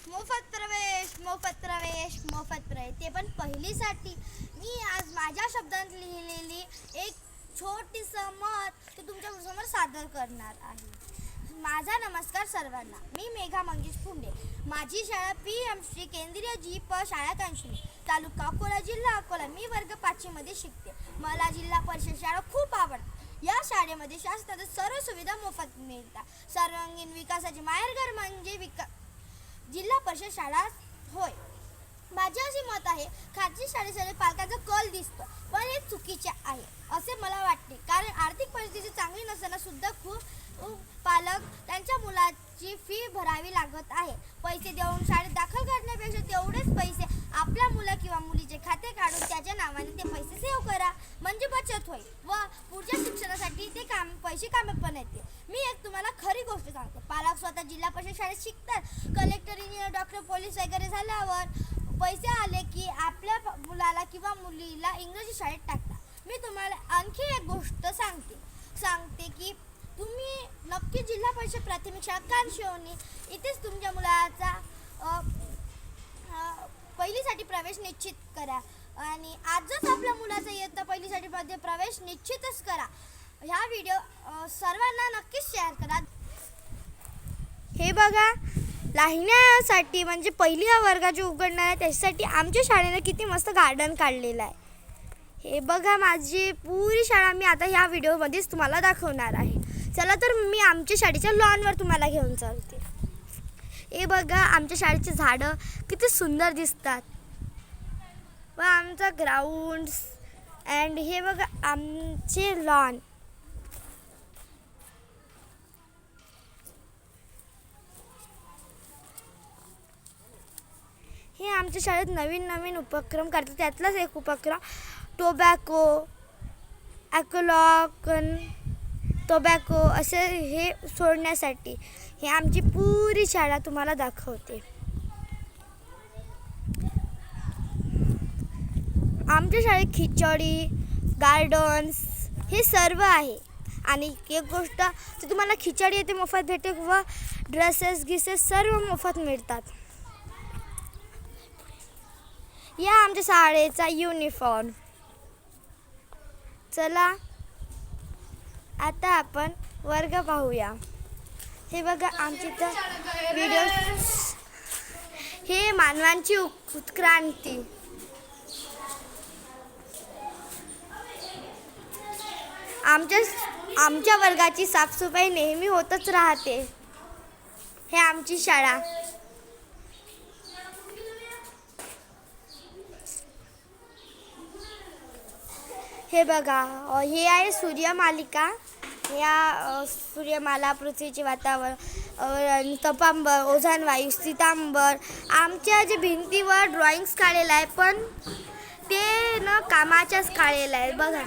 मोफत प्रवेश मोफत प्रवेश मोफत प्रवेश, ते पण पहिलीसाठी. मी आज माझ्या शब्दांत लिहिलेली एक छोटीसं मत ते तुमच्यासमोर सादर करणार आहे. माझा नमस्कार सर्वांना. मी मेघा मंगेश पुंडे. माझी शाळा PMC केंद्रीय जीप शाळा कांशणी, तालुका अकोला, जिल्हा अकोला. मी वर्ग 5 मध्ये शिकते. मला जिल्हा परिषद शाळा खूप आवडते. या शाळेमध्ये शासनाच्या सर्व सुविधा मोफत मिळतात. सर्वांगीण विकासाचे माहेरघर म्हणजे जिल्हा परिषद शाळा होय. माझे असे मत आहे, खाजगी शाळेसाठी पालकांचा कल दिसतो, पण हे चुकीचे आहे असे मला वाटते. कारण आर्थिक परिस्थिती चांगली नसताना सुद्धा खूप पालक त्यांच्या मुलाची फी भरावी लागत आहे. पैसे देऊन शाळेत दाखल करण्यापेक्षा तेवढेच पैसे आपल्या मुला किंवा मुलीचे खाते काढून त्याच्या नावाने ते पैसे सेव्ह करा, म्हणजे बचत होईल व पुढच्या शिक्षणासाठी ते पैसे कामी पण येते. मी एक तुम्हाला खरी गोष्ट सांगते. पालक स्वतः जिल्हा परिषद शाळेत शिकतात. कलेक्टर, इंजिनियर, डॉक्टर, पोलीस वगैरे झाल्यावर पैसे आले की आपल्या मुलाला किंवा मुलीला इंग्रजी शाळेत टाकतात. मी तुम्हाला आणखी एक गोष्ट सांगते की तुम्ही नक्की जिल्हा परिषद प्राथमिक शाळा कांशणी इथेच तुमच्या मुलाचा पहिलीसाठी प्रवेश निश्चित करा आणि आजच आपल्या मुलाचा इयत्ता पहिलीसाठी प्रवेश निश्चितच करा. ह्या व्हिडिओ सर्वांना नक्कीच शेअर करा. हे बघा, लाहिण्यासाठी म्हणजे पहिली वर्गाचे उघडणार आहे त्याच्यासाठी आमच्या शाळेने किती मस्त गार्डन काढलेलं आहे. हे बघा, माझी पुरी शाळा मी आता ह्या व्हिडिओमध्येच तुम्हाला दाखवणार आहे. चला तर मी आमच्या शाळेच्या लॉनवर तुम्हाला घेऊन चालते. हे बघा, आमच्या शाळेची झाडं किती सुंदर दिसतात व आमचा ग्राउंड अँड हे बघा आमचे लॉन. हे आमच्या शाळेत नवीन नवीन उपक्रम करतात. त्यातलाच एक उपक्रम टोबॅको, टोबॅको असे हे सोडण्यासाठी हे आमची पुरी शाळा तुम्हाला दाखवते. आमच्या शाळेत खिचडी, गार्डन्स हे सर्व आहे. आणि एक गोष्ट तर तुम्हाला खिचडी येते मोफत भेटते व ड्रेसेस सर्व मोफत मिळतात. या आमच्या शाळेचा युनिफॉर्म. चला आता आपण वर्ग पाहूया. हे बघा, आमची तर व्हिडिओ हे मानवांची उत्क्रांती. आमच्या वर्गाची साफसफाई नेहमी होतच राहते. हे आमची शाळा. हे बघा, हे आहे सूर्यमालिका. या सूर्यमाला, पृथ्वीचे वातावरण, तपांबर, ओझोन वायू, सीतांबर. आमच्या जे भिंतीवर ड्रॉइंग्स काढलेलं आहे पण ते न कामाच्याच काढलेलं आहे. बघा,